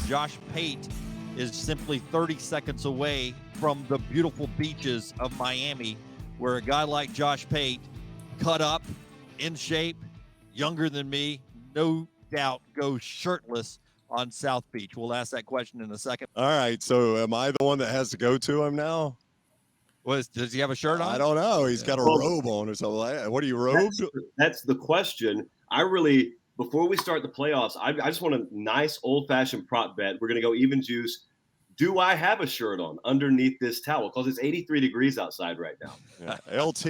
Josh Pate is simply 30 seconds away from the beautiful beaches of Miami, where a guy like Josh Pate, cut up, in shape, younger than me, no doubt goes shirtless on South Beach. We'll ask that question in a second. All right, so am I the one that has to go to him now? Does he have a shirt on? I don't know. He's got a robe on or something. What are you, robed? That's the question. Before we start the playoffs, I just want a nice old-fashioned prop bet. We're going to go even juice. Do I have a shirt on underneath this towel? Because it's 83 degrees outside right now. Yeah. LT,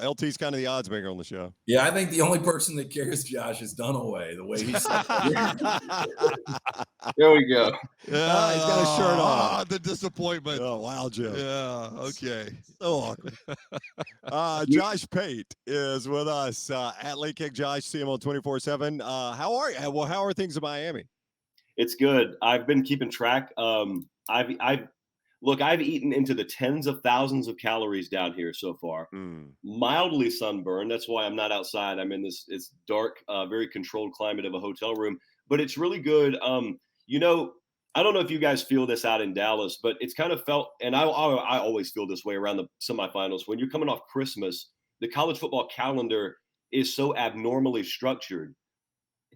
LT's kind of the odds maker on the show. Yeah, I think the only person that cares, Josh, is Dunaway, the way he's There we go. He's got a shirt on. The disappointment. Oh, wow, Jim. Yeah, okay. So awkward. Josh Pate is with us at Late Kick Josh. See him on 24/7. How are you? Well, how are things in Miami? It's good. I've been keeping track. I've eaten into the tens of thousands of calories down here so far. Mildly sunburned. That's why I'm not outside. I'm in this dark, very controlled climate of a hotel room. But it's really good. I don't know if you guys feel this out in Dallas, but it's kind of felt, and I always feel this way around the semifinals. When you're coming off Christmas, the college football calendar is so abnormally structured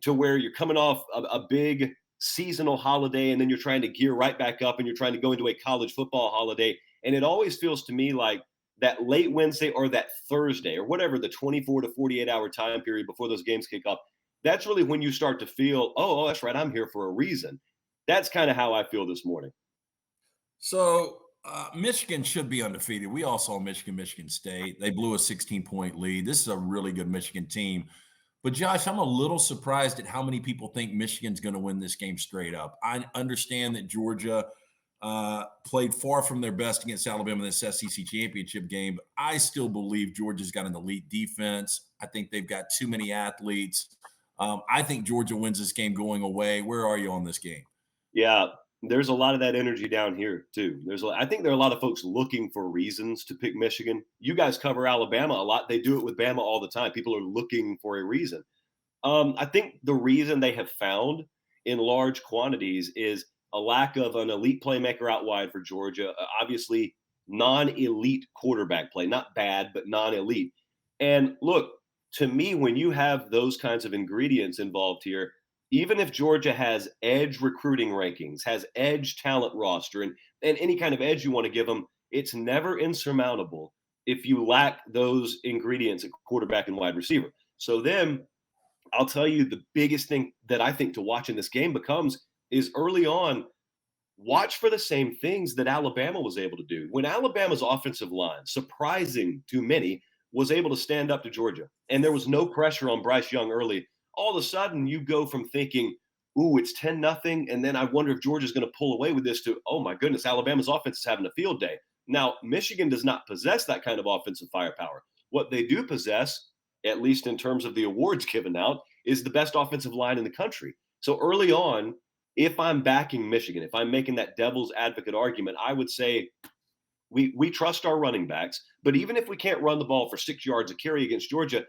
to where you're coming off a big seasonal holiday, and then you're trying to gear right back up and you're trying to go into a college football holiday. And it always feels to me like that late Wednesday or that Thursday or whatever, the 24 to 48 hour time period before those games kick off, that's really when you start to feel, oh, that's right, I'm here for a reason. That's kind of how I feel this morning. So Michigan should be undefeated. We all saw Michigan State. They blew a 16-point lead. This is a really good Michigan team. But, Josh, I'm a little surprised at how many people think Michigan's going to win this game straight up. I understand that Georgia played far from their best against Alabama in this SEC championship game, but I still believe Georgia's got an elite defense. I think they've got too many athletes. I think Georgia wins this game going away. Where are you on this game? Yeah, there's a lot of that energy down here, too. I think there are a lot of folks looking for reasons to pick Michigan. You guys cover Alabama a lot. They do it with Bama all the time. People are looking for a reason. I think the reason they have found in large quantities is a lack of an elite playmaker out wide for Georgia. Obviously, non-elite quarterback play. Not bad, but non-elite. And look, to me, when you have those kinds of ingredients involved here, even if Georgia has edge recruiting rankings, has edge talent roster, and any kind of edge you want to give them, it's never insurmountable if you lack those ingredients at quarterback and wide receiver. So then I'll tell you the biggest thing that I think to watch in this game is early on, watch for the same things that Alabama was able to do. When Alabama's offensive line, surprising to many, was able to stand up to Georgia, and there was no pressure on Bryce Young early, all of a sudden you go from thinking, ooh, it's 10-0, and then I wonder if Georgia's going to pull away with this to, oh my goodness, Alabama's offense is having a field day. Now, Michigan does not possess that kind of offensive firepower. What they do possess, at least in terms of the awards given out, is the best offensive line in the country. So early on, if I'm backing Michigan, if I'm making that devil's advocate argument, I would say we trust our running backs, but even if we can't run the ball for 6 yards a carry against Georgia,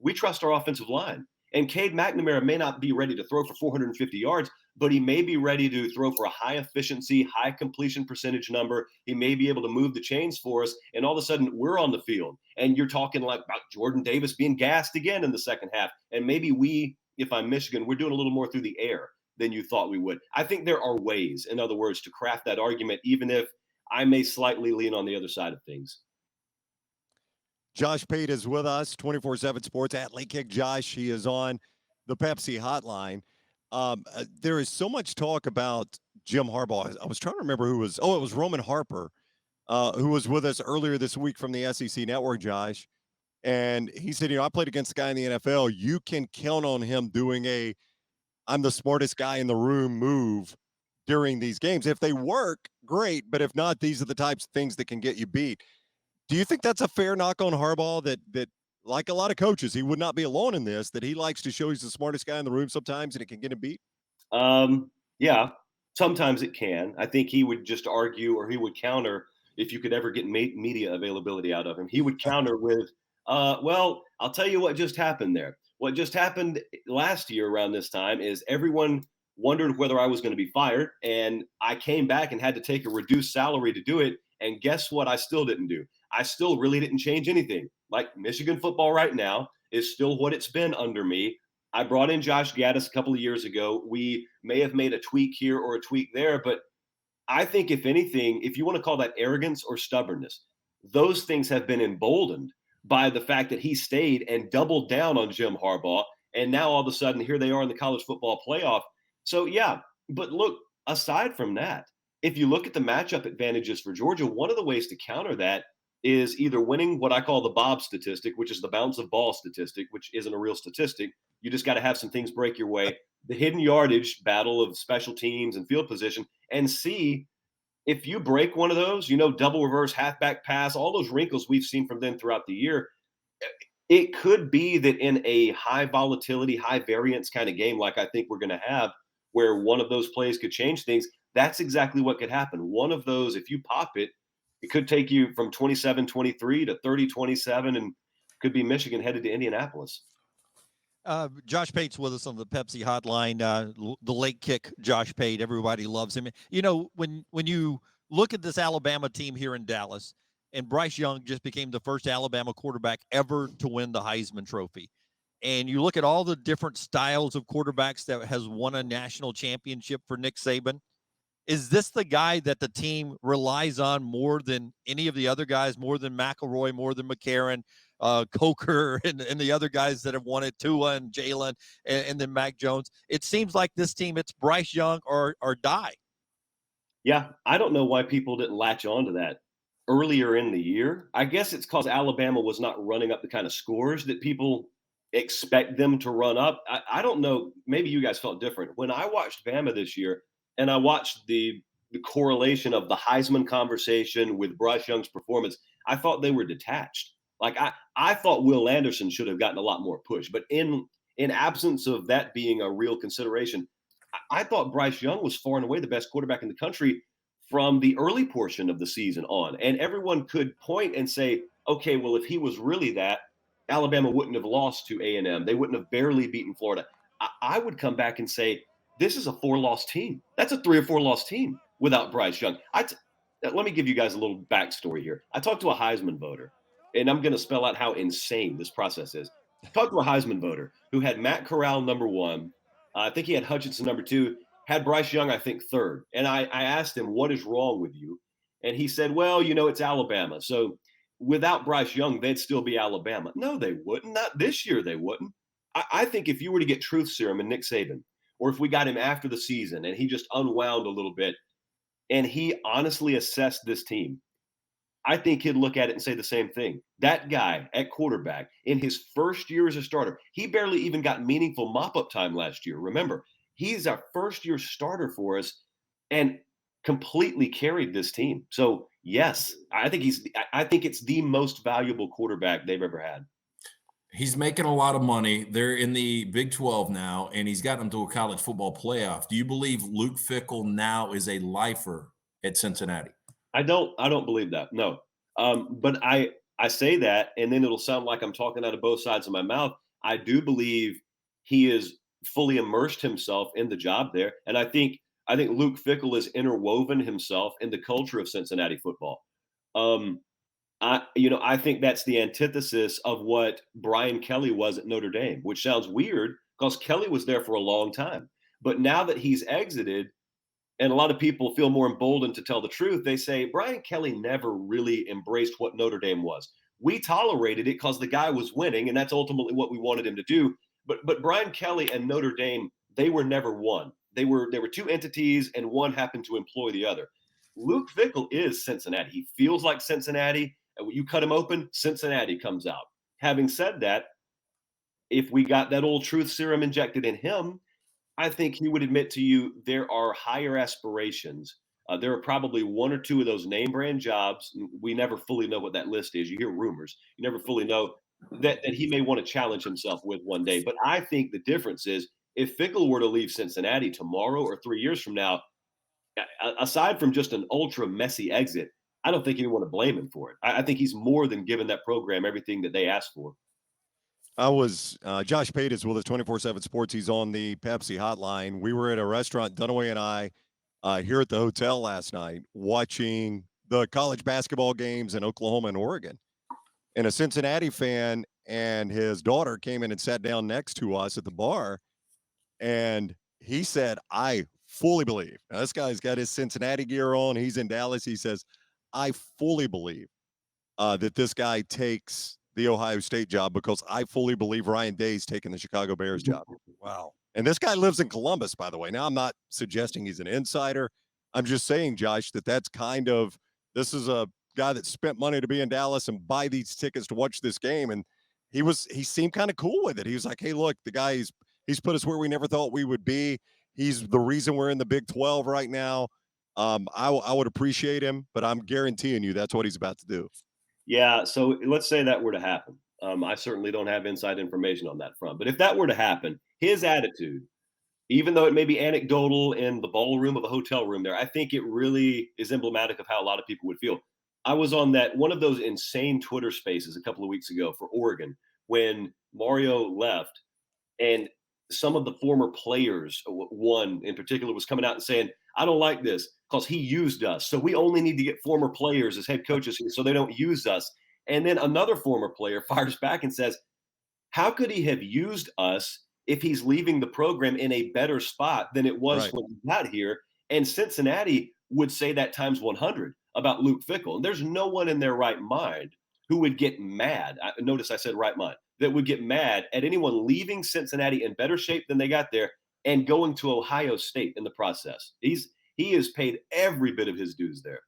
we trust our offensive line. And Cade McNamara may not be ready to throw for 450 yards, but he may be ready to throw for a high efficiency, high completion percentage number. He may be able to move the chains for us. And all of a sudden, we're on the field. And you're talking like about Jordan Davis being gassed again in the second half. And maybe we, if I'm Michigan, we're doing a little more through the air than you thought we would. I think there are ways, in other words, to craft that argument, even if I may slightly lean on the other side of things. Josh Pate is with us, 24/7 Sports at Late Kick Josh. He is on the Pepsi hotline. There is so much talk about Jim Harbaugh. I was trying to remember who was. Oh, it was Roman Harper, who was with us earlier this week from the SEC Network, Josh. And he said, I played against a guy in the NFL. You can count on him doing I'm the smartest guy in the room move during these games. If they work, great. But if not, these are the types of things that can get you beat. Do you think that's a fair knock on Harbaugh that like a lot of coaches, he would not be alone in this, that he likes to show he's the smartest guy in the room sometimes and it can get him beat? Yeah, sometimes it can. I think he would just argue, or he would counter, if you could ever get media availability out of him. He would counter with, well, I'll tell you what just happened there. What just happened last year around this time is everyone wondered whether I was going to be fired. And I came back and had to take a reduced salary to do it. And guess what? I still didn't do. I still really didn't change anything. Like Michigan football right now is still what it's been under me. I brought in Josh Gaddis a couple of years ago. We may have made a tweak here or a tweak there, but I think if anything, if you want to call that arrogance or stubbornness, those things have been emboldened by the fact that he stayed and doubled down on Jim Harbaugh. And now all of a sudden, here they are in the college football playoff. So, yeah, but look, aside from that, if you look at the matchup advantages for Georgia, one of the ways to counter that is either winning what I call the Bob statistic, which is the bounce of ball statistic, which isn't a real statistic. You just got to have some things break your way. The hidden yardage battle of special teams and field position, and see if you break one of those, double reverse, halfback pass, all those wrinkles we've seen from them throughout the year. It could be that in a high volatility, high variance kind of game, like I think we're going to have, where one of those plays could change things. That's exactly what could happen. One of those, if you pop it, it could take you from 27-23 to 30-27, and could be Michigan headed to Indianapolis. Josh Pate's with us on the Pepsi hotline. The late kick, Josh Pate. Everybody loves him. When you look at this Alabama team here in Dallas, and Bryce Young just became the first Alabama quarterback ever to win the Heisman Trophy. And you look at all the different styles of quarterbacks that has won a national championship for Nick Saban. Is this the guy that the team relies on more than any of the other guys, more than McElroy, more than McCarron, Coker, and the other guys that have won it, Tua and Jalen, and then Mac Jones? It seems like this team, it's Bryce Young or die. Yeah, I don't know why people didn't latch on to that earlier in the year. I guess it's because Alabama was not running up the kind of scores that people expect them to run up. I don't know. Maybe you guys felt different. When I watched Bama this year, and I watched the correlation of the Heisman conversation with Bryce Young's performance, I thought they were detached. Like I thought Will Anderson should have gotten a lot more push. But in absence of that being a real consideration, I thought Bryce Young was far and away the best quarterback in the country from the early portion of the season on. And everyone could point and say, okay, well, if he was really that, Alabama wouldn't have lost to A&M. They wouldn't have barely beaten Florida. I would come back and say, this is a 4-loss team. That's a 3 or 4 loss team without Bryce Young. Let me give you guys a little backstory here. I talked to a Heisman voter, and I'm going to spell out how insane this process is. I talked to a Heisman voter who had Matt Corral number 1. I think he had Hutchinson number 2, had Bryce Young, I think, 3rd. And I asked him, what is wrong with you? And he said, well, it's Alabama. So without Bryce Young, they'd still be Alabama. No, they wouldn't. Not this year, they wouldn't. I think if you were to get truth serum and Nick Saban, or if we got him after the season and he just unwound a little bit and he honestly assessed this team, I think he'd look at it and say the same thing. That guy at quarterback in his first year as a starter, he barely even got meaningful mop-up time last year. Remember, he's our first-year starter for us and completely carried this team. So, yes, I think it's the most valuable quarterback they've ever had. He's making a lot of money. They're in the Big 12 now, and he's gotten them to a college football playoff. Do you believe Luke Fickell now is a lifer at Cincinnati? I don't believe that. No. But I say that, and then it'll sound like I'm talking out of both sides of my mouth. I do believe he is fully immersed himself in the job there. And I think Luke Fickell has interwoven himself in the culture of Cincinnati football. I think that's the antithesis of what Brian Kelly was at Notre Dame, which sounds weird because Kelly was there for a long time. But now that he's exited, and a lot of people feel more emboldened to tell the truth, they say Brian Kelly never really embraced what Notre Dame was. We tolerated it because the guy was winning, and that's ultimately what we wanted him to do. But Brian Kelly and Notre Dame, they were never one. They were two entities, and one happened to employ the other. Luke Fickell is Cincinnati. He feels like Cincinnati. And when you cut him open, Cincinnati comes out. Having said that, if we got that old truth serum injected in him, I think he would admit to you there are higher aspirations. There are probably 1 or 2 of those name brand jobs. We never fully know what that list is. You hear rumors. You never fully know that he may want to challenge himself with one day. But I think the difference is if Fickell were to leave Cincinnati tomorrow or 3 years from now, aside from just an ultra messy exit, I don't think anyone would blame him for it. I think he's more than given that program everything that they asked for. Josh Pate is with us 24/7 Sports. He's on the Pepsi hotline. We were at a restaurant, Dunaway and I, here at the hotel last night, watching the college basketball games in Oklahoma and Oregon. And a Cincinnati fan and his daughter came in and sat down next to us at the bar. And he said, I fully believe. Now, this guy's got his Cincinnati gear on. He's in Dallas. He says, I fully believe that this guy takes the Ohio State job because I fully believe Ryan Day's taking the Chicago Bears job. Wow. And this guy lives in Columbus, by the way. Now, I'm not suggesting he's an insider. I'm just saying, Josh, that's kind of this is a guy that spent money to be in Dallas and buy these tickets to watch this game. And he seemed kind of cool with it. He was like, hey, look, the guy he's put us where we never thought we would be. He's the reason we're in the Big 12 right now. I would appreciate him, but I'm guaranteeing you that's what he's about to do. Yeah. So let's say that were to happen. I certainly don't have inside information on that front. But if that were to happen, his attitude, even though it may be anecdotal in the ballroom of a hotel room there, I think it really is emblematic of how a lot of people would feel. I was on one of those insane Twitter spaces a couple of weeks ago for Oregon when Mario left, and some of the former players, one in particular, was coming out and saying, I don't like this because he used us. So we only need to get former players as head coaches here so they don't use us. And then another former player fires back and says, how could he have used us if he's leaving the program in a better spot than it was Right. when he got here? And Cincinnati would say that times 100 about Luke Fickell. And there's no one in their right mind who would get mad. Notice I said right mind. That would get mad at anyone leaving Cincinnati in better shape than they got there and going to Ohio State in the process. He has paid every bit of his dues there.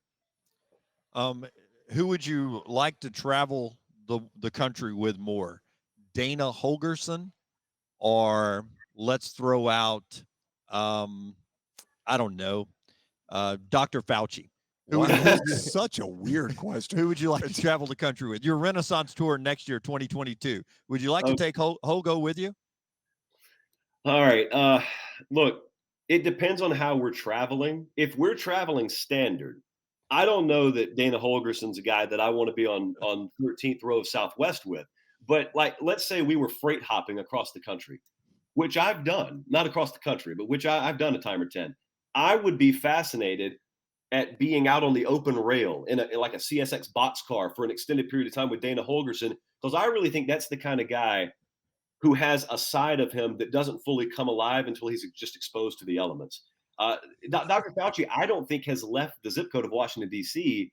Who would you like to travel the country with more? Dana Holgerson, or let's throw out I don't know, Dr. Fauci. That's such a weird question. Who would you like to travel the country with? Your Renaissance tour next year, 2022. Would you like to take Hogo with you? All right. Look, it depends on how we're traveling. If we're traveling standard, I don't know that Dana Holgerson's a guy that I want to be on 13th row of Southwest with. But like, let's say we were freight hopping across the country, which I've done, not across the country, but which I've done a time or 10. I would be fascinated at being out on the open rail in like a CSX boxcar for an extended period of time with Dana Holgerson, because I really think that's the kind of guy who has a side of him that doesn't fully come alive until he's just exposed to the elements. Dr. Fauci, I don't think has left the zip code of Washington, D.C.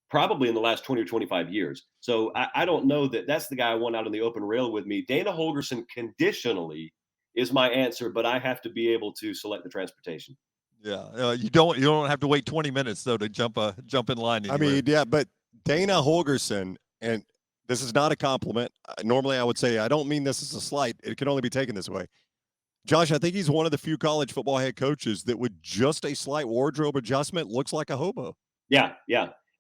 probably in the last 20 or 25 years. So I don't know that that's the guy I want out on the open rail with me. Dana Holgerson conditionally is my answer, but I have to be able to select the transportation. Yeah, you don't have to wait 20 minutes though to jump in line anywhere. I mean, yeah, but Dana Holgerson, and this is not a compliment. Normally, I would say I don't mean this as a slight. It can only be taken this way. Josh, I think he's one of the few college football head coaches that with just a slight wardrobe adjustment looks like a hobo. Yeah.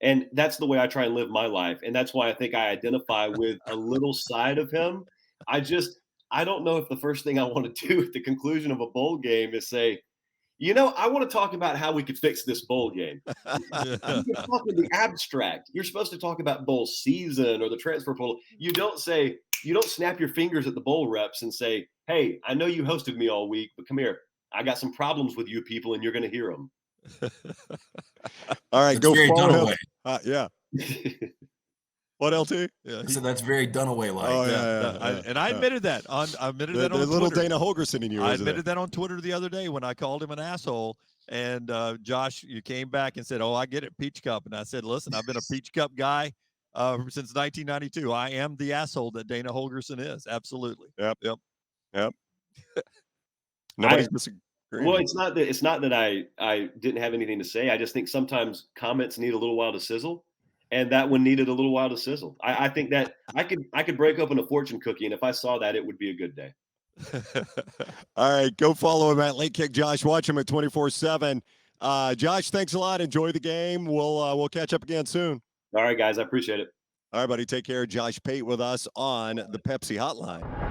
And that's the way I try and live my life. And that's why I think I identify with a little side of him. I don't know if the first thing I want to do at the conclusion of a bowl game is say, I want to talk about how we could fix this bowl game. You're talking the abstract. You're supposed to talk about bowl season or the transfer portal. You don't snap your fingers at the bowl reps and say, hey, I know you hosted me all week, but come here. I got some problems with you people and you're going to hear them. All right, That's go follow him. Dunaway. Yeah. What, LT? Yeah, So that's very Dunaway-like. Oh, and I admitted that. I admitted that on the little Twitter. Dana Holgerson in you. I admitted that on Twitter the other day when I called him an asshole. And Josh, you came back and said, "Oh, I get it, Peach Cup." And I said, "Listen, I've been a Peach Cup guy since 1992. I am the asshole that Dana Holgerson is. Absolutely." Yep. Nobody's disagreeing. Well, it's not that I didn't have anything to say. I just think sometimes comments need a little while to sizzle. And that one needed a little while to sizzle. I think that I could break open a fortune cookie, and if I saw that, it would be a good day. All right, go follow him at Late Kick Josh. Watch him at 24/7. Josh, thanks a lot. Enjoy the game. We'll catch up again soon. All right, guys, I appreciate it. All right, buddy. Take care. Josh Pate with us on the Pepsi Hotline.